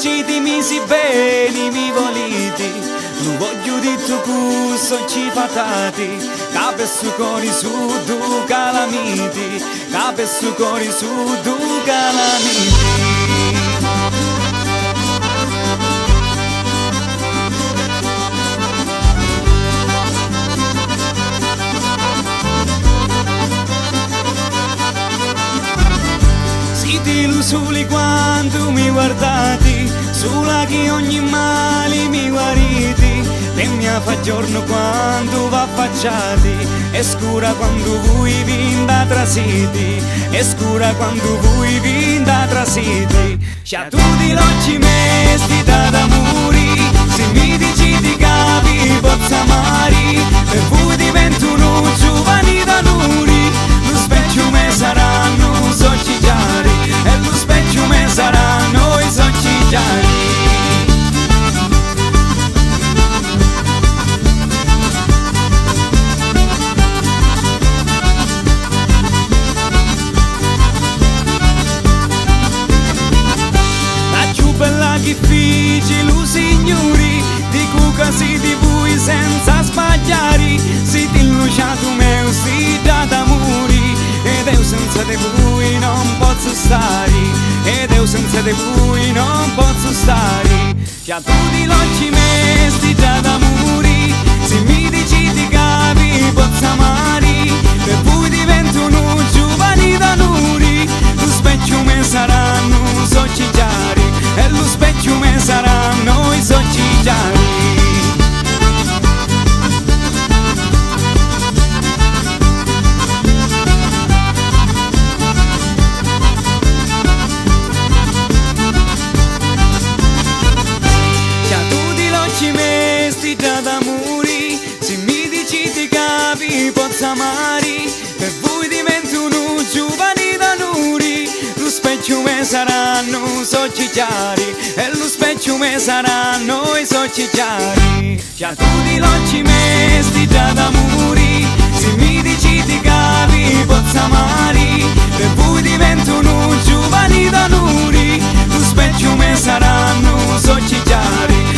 diciti mi si bene, mi voliti, non voglio di tu cusso ci fatati, cape su cori su tu calamiti, cape su cori su tu calamiti. Soli quando mi guardati, sola che ogni male mi guariti, e mi fa giorno quando va affacciati, e scura quando voi vinda trasiti, e scura quando voi vinda trasiti. C'ha tutti l'occhi mesti da muri, se mi dici di capi pozza mari, per voi divento un giovani da nuri, lo specchio me saranno socigiari, e lo specchio me saranno i socigiari. La più bella che fece lo signori, di cuca si di voi senza sbagliare, si ti illuciato meu si già d'amori, ed io senza di voi non posso stare, ed io senza di voi non posso stare. Già tutti l'occhi mesti già d'amori, se mi dici di capi pozza amare, per voi divento un giovani da nuri, lo specchio me saranno socigiari, e lo specchio me saranno i socigiari. Pozza mari, per voi divento un giovani da nuri, lo specchio me saranno socigiari, e lo specchio me saranno i socigiari. Già tutti l'occhi mesti già da muri, se mi dici di capi pozza mari, per voi divento un giovani da nuri, lo specchio me saranno socigiari,